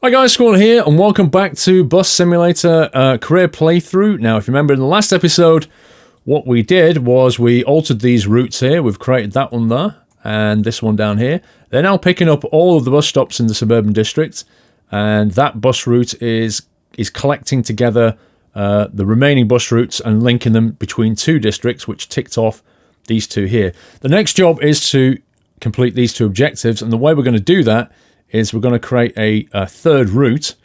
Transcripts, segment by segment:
Hi guys, Squirrel here, and welcome back to Bus Simulator Career Playthrough. Now, if you remember in the last episode, what we did was we altered these routes here. We've created that one there, and this one down here. They're now picking up all of the bus stops in the suburban district, and that bus route is collecting together the remaining bus routes and linking them between two districts, which ticked off these two here. The next job is to complete these two objectives, and the way we're going to do that is we're going to create a third route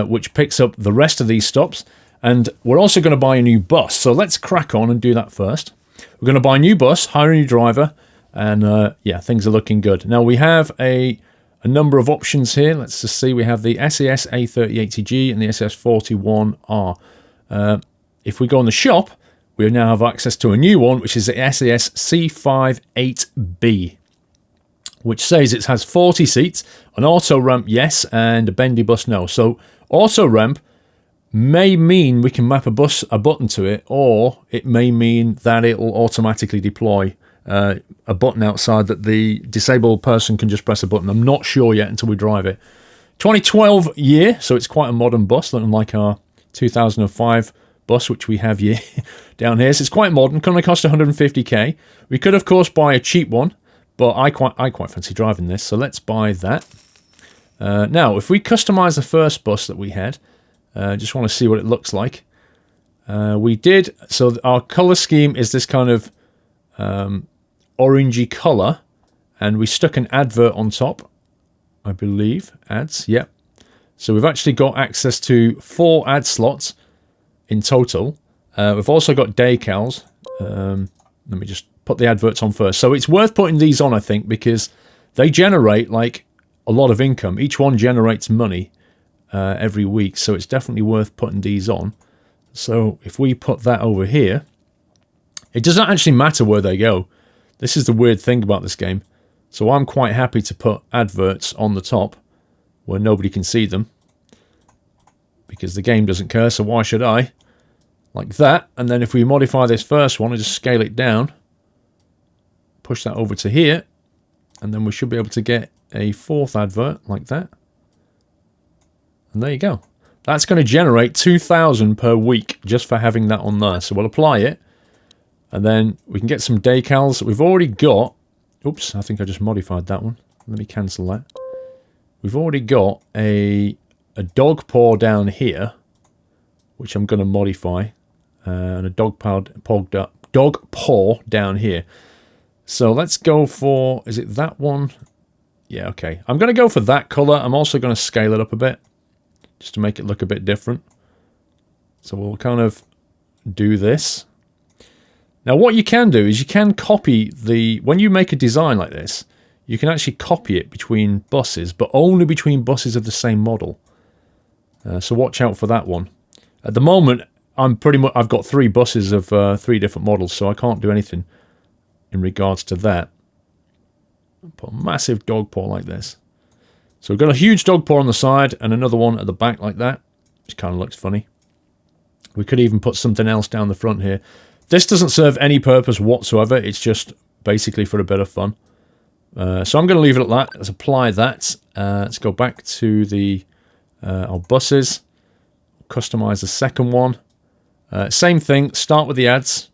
which picks up the rest of these stops, and we're also going to buy a new bus. So let's crack on and do that first. We're going to buy a new bus, hire a new driver, and yeah, things are looking good. Now we have a number of options here. Let's just see. We have the SAS A3080G and the SAS 41R. If we go on the shop, we now have access to a new one, which is the SAS C58B. Which says it has 40 seats, an auto ramp yes, and a bendy bus no. So auto ramp may mean we can map a button to it, or it may mean that it will automatically deploy a button outside that the disabled person can just press a button. I'm not sure yet until we drive it. 2012 year, so it's quite a modern bus, looking like our 2005 bus, which we have here down here. So it's quite modern, going to cost 150k. We could, of course, buy a cheap one. But I quite fancy driving this, so let's buy that. Now, if we customize the first bus that we had, just want to see what it looks like. We did, so our color scheme is this kind of orangey color, and we stuck an advert on top, I believe. Ads, yep. So we've actually got access to 4 ad slots in total. We've also got decals. Let me just put the adverts on first. So it's worth putting these on, I think, because they generate like a lot of income. Each one generates money every week, so it's definitely worth putting these on. So if we put that over here, it doesn't actually matter where they go. This is the weird thing about this game. So I'm quite happy to put adverts on the top where nobody can see them, because the game doesn't care, so why should I? Like that. And then if we modify this first one and just scale it down, push that over to here, and then we should be able to get a 4th advert like that. And there you go. That's going to generate 2,000 per week just for having that on there. So we'll apply it, and then we can get some decals. We've already got, oops, I think I just modified that one. Let me cancel that. We've already got a dog paw down here, which I'm going to modify, and a dog paw down here. So let's go for, is it that one? Yeah, okay. I'm going to go for that color. I'm also going to scale it up a bit, just to make it look a bit different. So we'll kind of do this. Now what you can do is you can copy when you make a design like this, you can actually copy it between buses, but only between buses of the same model. So watch out for that one. At the moment, I've got 3 buses of 3 different models, so I can't do anything in regards to that. Put a massive dog paw like this. So we've got a huge dog paw on the side and another one at the back like that, which kind of looks funny. We could even put something else down the front here. This doesn't serve any purpose whatsoever. It's just basically for a bit of fun. So I'm going to leave it at that. Let's apply that. Let's go back to our buses. Customize the second one. Same thing. Start with the ads.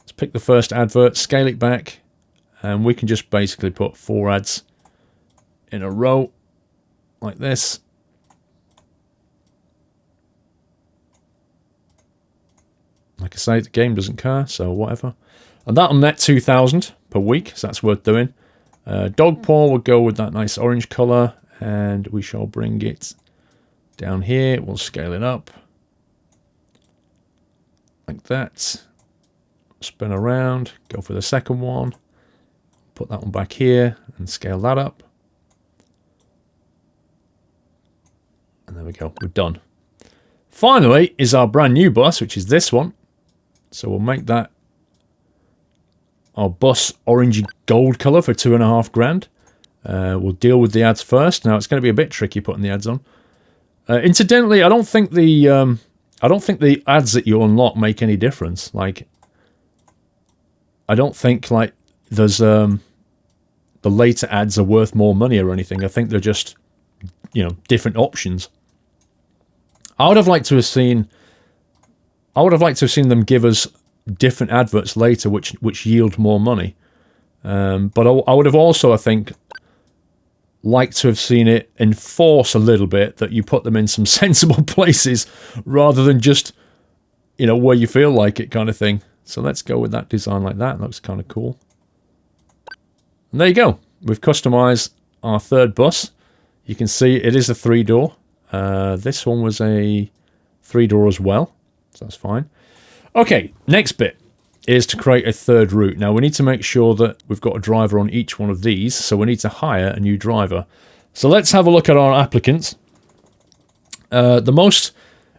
Let's pick the first advert, scale it back, and we can just basically put 4 ads in a row like this. Like I say, the game doesn't care, so whatever. And that'll net 2,000 per week, so that's worth doing. Dog paw will go with that nice orange color, and we shall bring it down here. We'll scale it up like that. Spin around, go for the second one, put that one back here and scale that up. And there we go, we're done. Finally is our brand new bus, which is this one. So we'll make that our bus orangey gold color for 2.5 grand. We'll deal with the ads first. Now it's going to be a bit tricky putting the ads on. Incidentally, I don't think the ads that you unlock make any difference. Like, I don't think like there's the later ads are worth more money or anything. I think they're just you know, different options. I would have liked to have seen them give us different adverts later, which yield more money. But I would have also, I think, liked to have seen it enforce a little bit that you put them in some sensible places rather than just, you know, where you feel like it kind of thing. So let's go with that design like that. It looks kind of cool. And there you go. We've customized our third bus. You can see it is a 3-door. This one was a 3-door as well. So that's fine. Okay, next bit is to create a third route. Now we need to make sure that we've got a driver on each one of these. So we need to hire a new driver. So let's have a look at our applicants. The most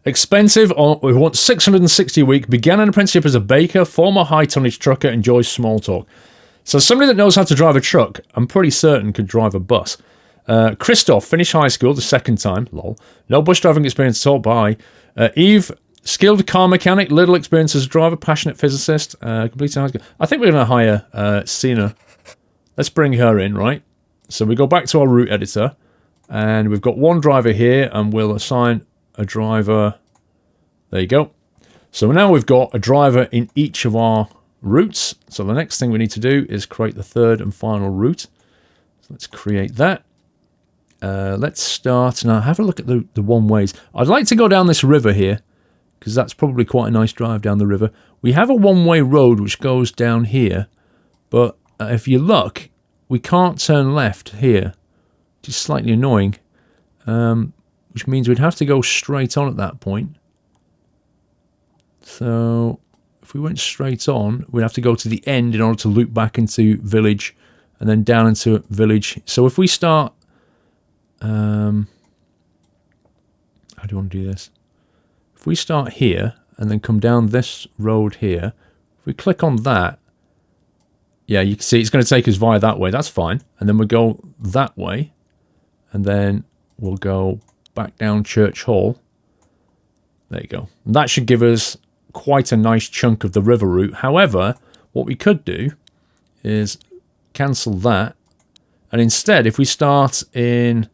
expensive, we want 660 a week, began an apprenticeship as a baker, former high tonnage trucker, enjoys small talk. So somebody that knows how to drive a truck, I'm pretty certain could drive a bus. Christoph finished high school the second time, lol. No bus driving experience at all, bye. Eve, skilled car mechanic, little experience as a driver, passionate physicist, completed high school. I think we're going to hire Sina. Let's bring her in, right? So we go back to our route editor, and we've got one driver here, and we'll assign a driver. There you go. So now we've got a driver in each of our routes. So the next thing we need to do is create the third and final route. So let's create that. Let's start now. Have a look at the one-ways. I'd like to go down this river here, because that's probably quite a nice drive down the river. We have a one-way road which goes down here, but if you look, we can't turn left here, which is slightly annoying, which means we'd have to go straight on at that point. So if we went straight on, we'd have to go to the end in order to loop back into village and then down into village. So if we start... how do you want to do this? If we start here and then come down this road here, if we click on that, yeah, you can see it's going to take us via that way. That's fine. And then we'll go that way, and then we'll go back down Church Hall. There you go. And that should give us quite a nice chunk of the river route. However, what we could do is cancel that, and instead, if we start in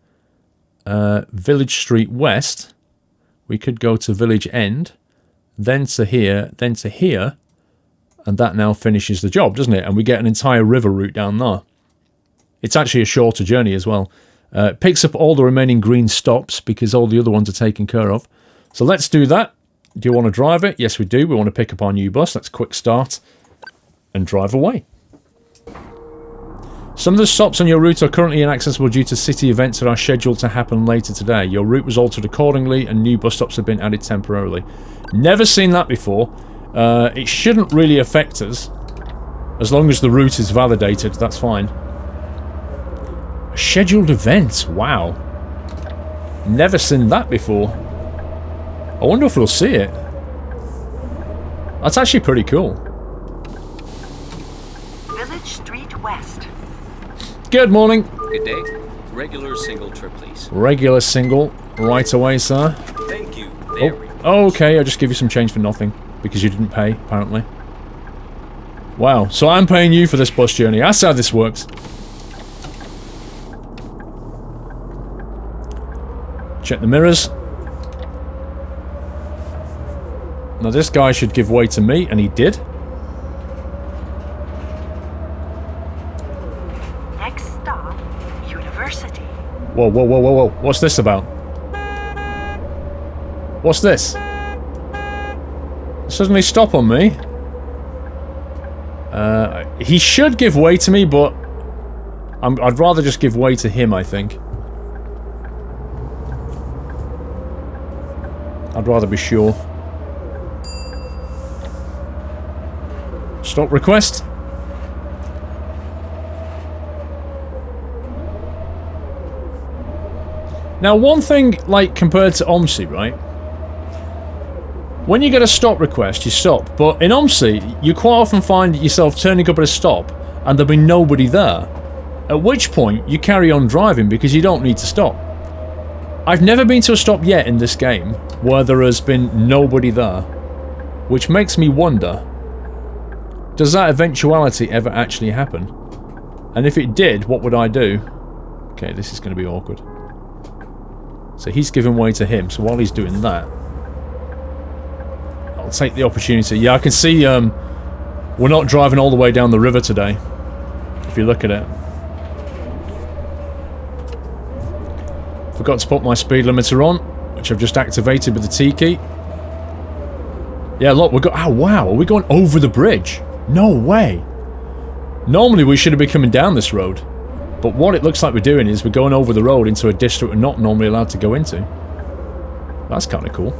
Village Street West, we could go to Village End, then to here, and that now finishes the job, doesn't it? And we get an entire river route down there. It's actually a shorter journey as well. It picks up all the remaining green stops because all the other ones are taken care of. So let's do that. Do you want to drive it? Yes, we do. We want to pick up our new bus. Let's quick start and drive away. Some of the stops on your route are currently inaccessible due to city events that are scheduled to happen later today. Your route was altered accordingly and new bus stops have been added temporarily. Never seen that before. It shouldn't really affect us. As long as the route is validated, that's fine. A scheduled event. Wow. Never seen that before. I wonder if we'll see it. That's actually pretty cool. Village Street West. Good morning. Good day. Regular single trip, please. Regular single. Right away, sir. Thank you very much. Oh, okay. I'll just give you some change for nothing. Because you didn't pay, apparently. Wow. So I'm paying you for this bus journey. That's how this works. Check the mirrors. Now this guy should give way to me, and he did. Next stop, University. Whoa, whoa, whoa, whoa, whoa. What's this about? What's this? Suddenly stop on me. He should give way to me, but I'd rather just give way to him, I think. I'd rather be sure. Stop request. Now, one thing, like, compared to OMSI, right? When you get a stop request, you stop. But in OMSI, you quite often find yourself turning up at a stop and there'll be nobody there. At which point, you carry on driving because you don't need to stop. I've never been to a stop yet in this game where there has been nobody there. Which makes me wonder, does that eventuality ever actually happen? And if it did, what would I do? Okay, this is going to be awkward. So he's giving way to him. So while he's doing that, I'll take the opportunity. Yeah, I can see we're not driving all the way down the river today. If you look at it. Forgot to put my speed limiter on, which I've just activated with the T key. Yeah, look, we've got... Oh, wow, are we going over the bridge? No way. Normally we should have been coming down this road. But what it looks like we're doing is we're going over the road into a district we're not normally allowed to go into. That's kind of cool.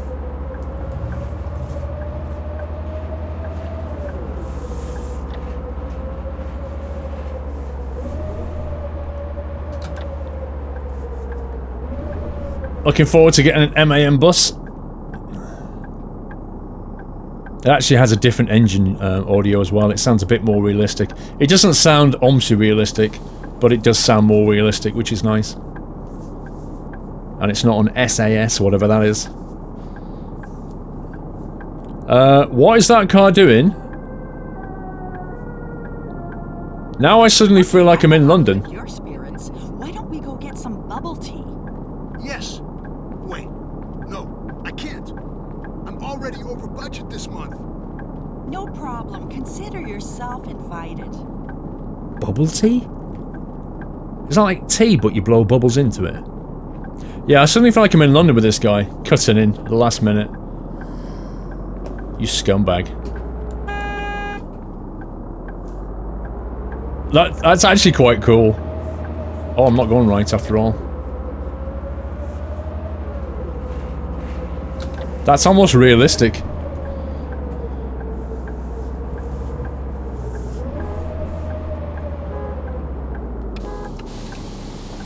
Looking forward to getting an MAN bus. It actually has a different engine audio as well. It sounds a bit more realistic. It doesn't sound OMSI realistic, but it does sound more realistic, which is nice. And it's not an SAS, whatever that is. What is that car doing? Now I suddenly feel like I'm in London. Your spirits. Why don't we go get some bubble tea? Yes. Wait. No, I can't. I'm already over budget this month. No problem. Consider yourself invited. Bubble tea? It's not like tea, but you blow bubbles into it. Yeah, I suddenly feel like I'm in London with this guy, cutting in at the last minute. You scumbag. That's actually quite cool. Oh, I'm not going right after all. That's almost realistic.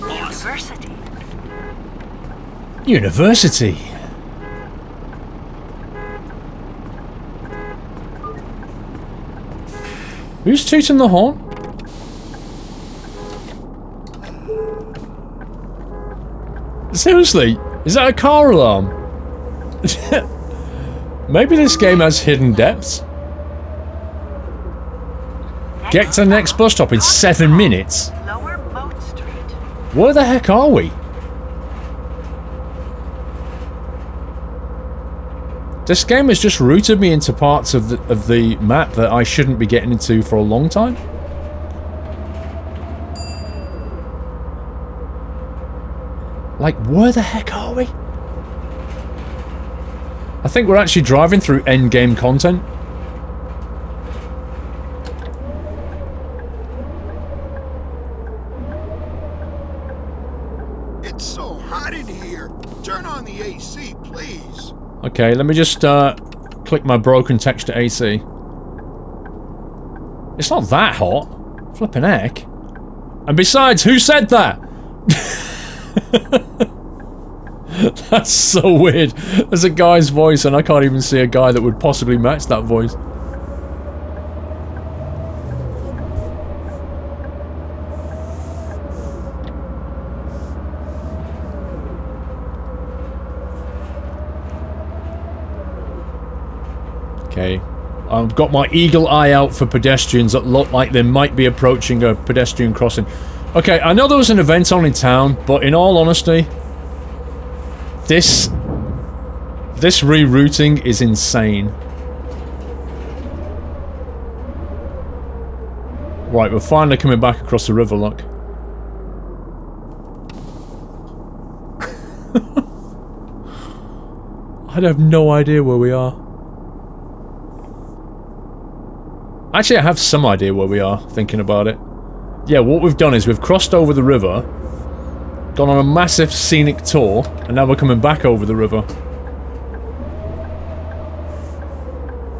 University. University. Who's tooting the horn? Seriously? Is that a car alarm? Maybe this game has hidden depths. Get to the next bus stop in 7 minutes. Lower Moat Street. Where the heck are we? This game has just routed me into parts of the map that I shouldn't be getting into for a long time. Like, where the heck are we? I think we're actually driving through endgame content. It's so hot in here. Turn on the AC, please. Okay, let me just click my broken texture AC. It's not that hot. Flippin' heck. And besides, who said that? That's so weird. There's a guy's voice and I can't even see a guy that would possibly match that voice. Okay. I've got my eagle eye out for pedestrians that look like they might be approaching a pedestrian crossing. Okay, I know there was an event on in town, but in all honesty, this rerouting is insane. Right, we're finally coming back across the river, look. I have no idea where we are. Actually, I have some idea where we are, thinking about it. Yeah, what we've done is we've crossed over the river, gone on a massive scenic tour, and now we're coming back over the river.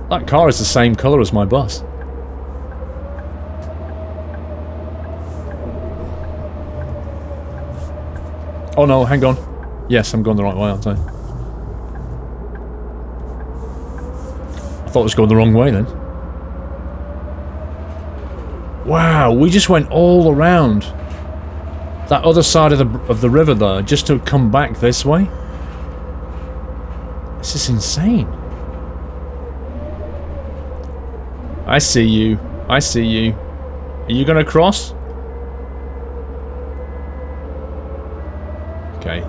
That car is the same colour as my bus. Oh no, hang on. Yes, I'm going the right way, aren't I? I thought I was going the wrong way then. Wow, we just went all around that other side of the river there just to come back this way. This is insane. I see you. I see you. Are you gonna cross? Okay.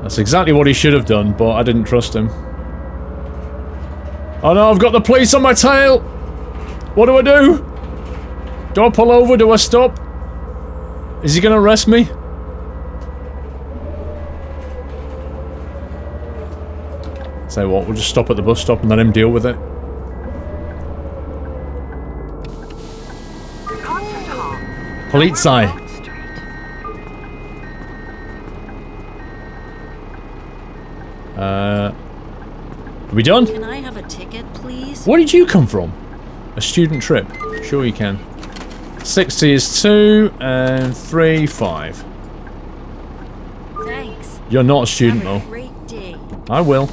That's exactly what he should have done, but I didn't trust him. Oh no, I've got the police on my tail! What do I do? Do I pull over? Do I stop? Is he gonna arrest me? Say what, we'll just stop at the bus stop and let him deal with it. Concert hall. Polizei. Remote Street. Are we done? Can I have a ticket, please? Where did you come from? A student trip. Sure you can. 60 is 2 and 3, 5. Thanks. You're not a student Have a though. great day. I will.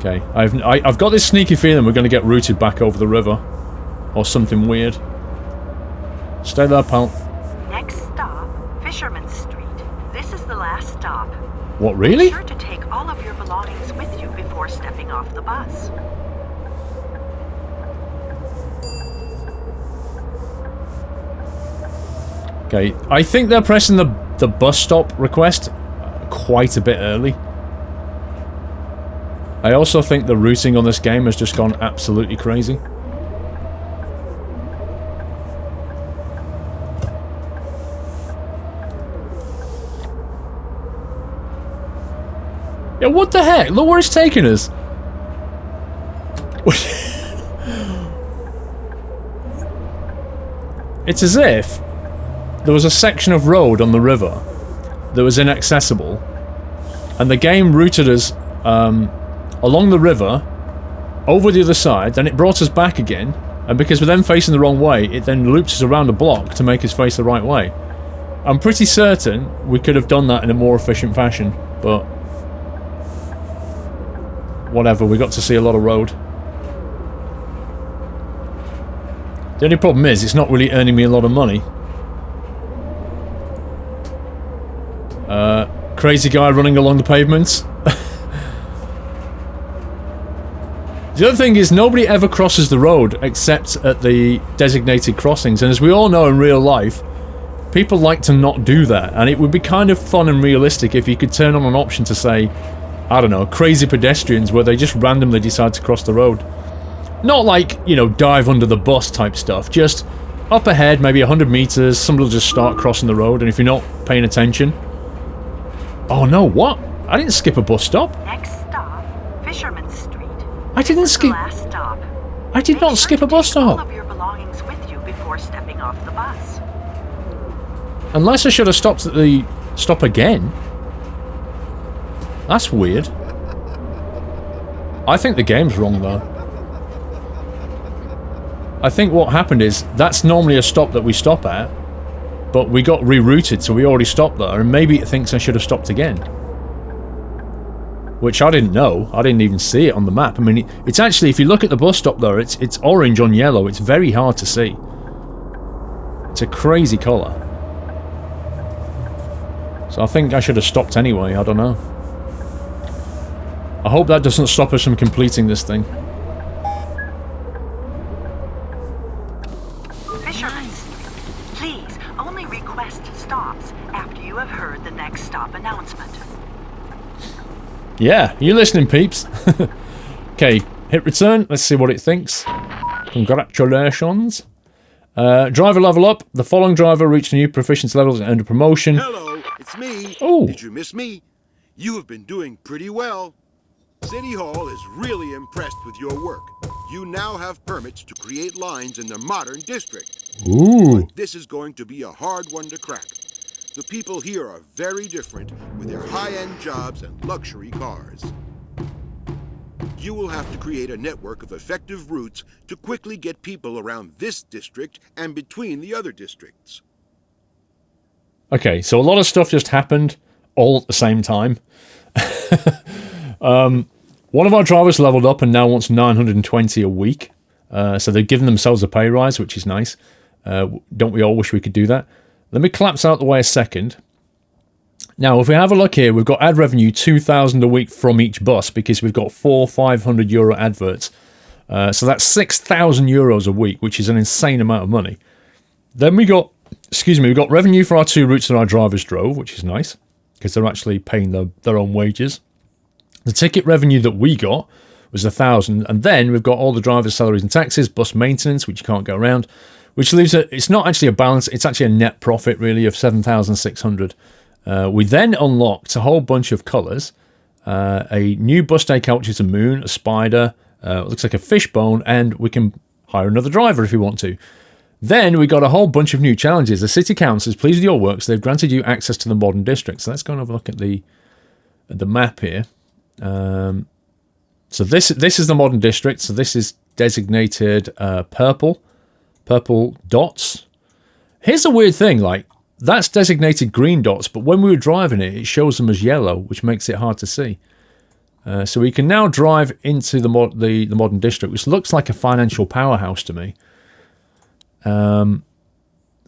Okay, I've got this sneaky feeling we're going to get routed back over the river. Or something weird. Stay there, pal. Next stop, Fisherman's Street. This is the last stop. What, really? Be sure to take all of your belongings with you before stepping off the bus. Okay, I think they're pressing the bus stop request quite a bit early. I also think the routing on this game has just gone absolutely crazy. Yeah, what the heck? Look where it's taking us. It's as if there was a section of road on the river that was inaccessible, and the game routed us along the river, over the other side, then it brought us back again, and because we're then facing the wrong way, it then loops us around a block to make us face the right way. I'm pretty certain we could have done that in a more efficient fashion, but whatever, we got to see a lot of road. The only problem is, it's not really earning me a lot of money. Crazy guy running along the pavements. The other thing is, nobody ever crosses the road except at the designated crossings, and as we all know in real life, people like to not do that, and it would be kind of fun and realistic if you could turn on an option to say, I don't know, crazy pedestrians where they just randomly decide to cross the road. Not like, you know, dive under the bus type stuff, just up ahead, maybe 100 meters, somebody will just start crossing the road, and if you're not paying attention... Oh no, what? I didn't skip a bus stop. Next stop, Fisherman's Street. I didn't This is the skip... last stop. I did Make not sure skip to a bus take all stop. of your belongings with you before stepping off the bus. Unless I should have stopped at the stop again. That's weird. I think the game's wrong though. I think what happened is, that's normally a stop that we stop at, but we got rerouted, so we already stopped there, and maybe it thinks I should have stopped again. Which I didn't know. I didn't even see it on the map. I mean, it's actually, if you look at the bus stop there, it's orange on yellow. It's very hard to see. It's a crazy colour. So I think I should have stopped anyway, I don't know. I hope that doesn't stop us from completing this thing. Fisherman's Street. Please, only request stops after you have heard the next stop announcement. Yeah, you listening, peeps? Okay, hit return. Let's see what it thinks. Congratulations. Driver level up. The following driver reached a new proficiency level and earned a promotion. Hello, it's me. Oh. Did you miss me? You have been doing pretty well. City Hall is really impressed with your work. You now have permits to create lines in the modern district. Ooh. This is going to be a hard one to crack. The people here are very different with their high-end jobs and luxury cars. You will have to create a network of effective routes to quickly get people around this district and between the other districts. Okay, so a lot of stuff just happened all at the same time. One of our drivers leveled up and now wants 920 a week. So they've given themselves a pay rise, which is nice. Don't we all wish we could do that? Let me collapse out the way a second. Now, if we have a look here, we've got ad revenue 2,000 a week from each bus because we've got 4 €500 adverts. So that's 6,000 euros a week, which is an insane amount of money. Then we got excuse me, we've got revenue for our 2 routes that our drivers drove, which is nice, because they're actually paying their own wages. The ticket revenue that we got was 1,000, and then we've got all the drivers' salaries and taxes, bus maintenance, which you can't go around, which leaves it's not actually a balance, it's actually a net profit, really, of 7,600. We then unlocked a whole bunch of colours, a new bus stakeout, which is a moon, a spider, it looks like a fishbone, and we can hire another driver if we want to. Then we got a whole bunch of new challenges. The city council is pleased with your works. They've granted you access to the modern district. So let's go and have a look at the map here. So this is the modern district. So this is designated purple dots. Here's a weird thing, like that's designated green dots, but when we were driving it, it shows them as yellow, which makes it hard to see. So we can now drive into the modern district, which looks like a financial powerhouse to me.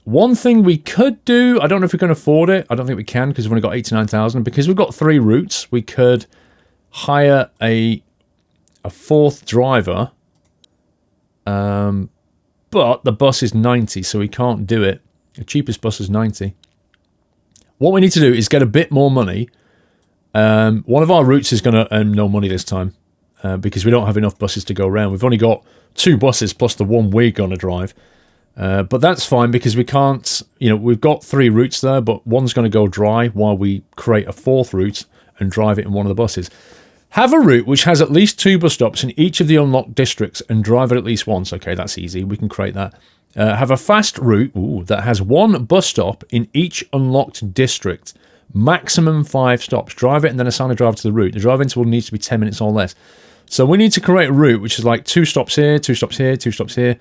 One thing we could do, I don't know if we can afford it. I don't think we can because we've only got 89,000. Because we've got 3 routes, we could hire a 4th driver. But the bus is 90, so we can't do it. The cheapest bus is 90. What we need to do is get a bit more money. One of our routes is going to earn no money this time because we don't have enough buses to go around. We've only got 2 buses plus the one we're going to drive. But that's fine because we can't, we've got 3 routes there, but one's going to go dry while we create a 4th route and drive it in one of the buses. Have a route which has at least 2 bus stops in each of the unlocked districts and drive it at least once. Okay, that's easy. We can create that. Have a fast route that has 1 bus stop in each unlocked district. Maximum 5 stops. Drive it and then assign a driver to the route. The drive interval needs to be 10 minutes or less. So we need to create a route which is like 2 stops here, 2 stops here, 2 stops here.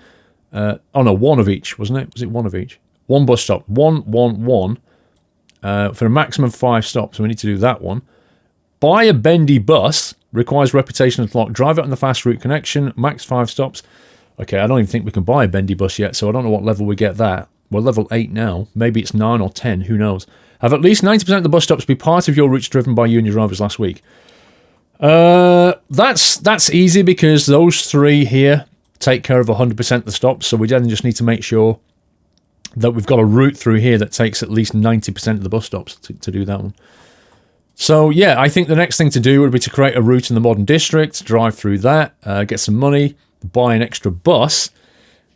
Oh no, 1 of each, wasn't it? Was it 1 of each? 1 bus stop. 1, 1, 1. For a maximum 5 stops. So we need to do that one. Buy a bendy bus. Requires reputation unlocked. Drive it on the fast route connection. Max 5 stops. Okay, I don't even think we can buy a bendy bus yet, so I don't know what level we get that. We're level 8 now. Maybe it's 9 or 10, who knows. Have at least 90% of the bus stops be part of your routes driven by you and your drivers last week. That's easy because those 3 here take care of 100% of the stops, so we then just need to make sure that we've got a route through here that takes at least 90% of the bus stops to do that one. So yeah, I think the next thing to do would be to create a route in the modern district, drive through that, get some money, buy an extra bus.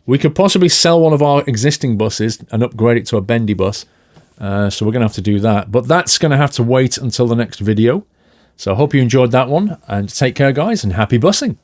We could possibly sell one of our existing buses and upgrade it to a bendy bus. So we're going to have to do that. But that's going to have to wait until the next video. So I hope you enjoyed that one. And take care, guys, and happy bussing.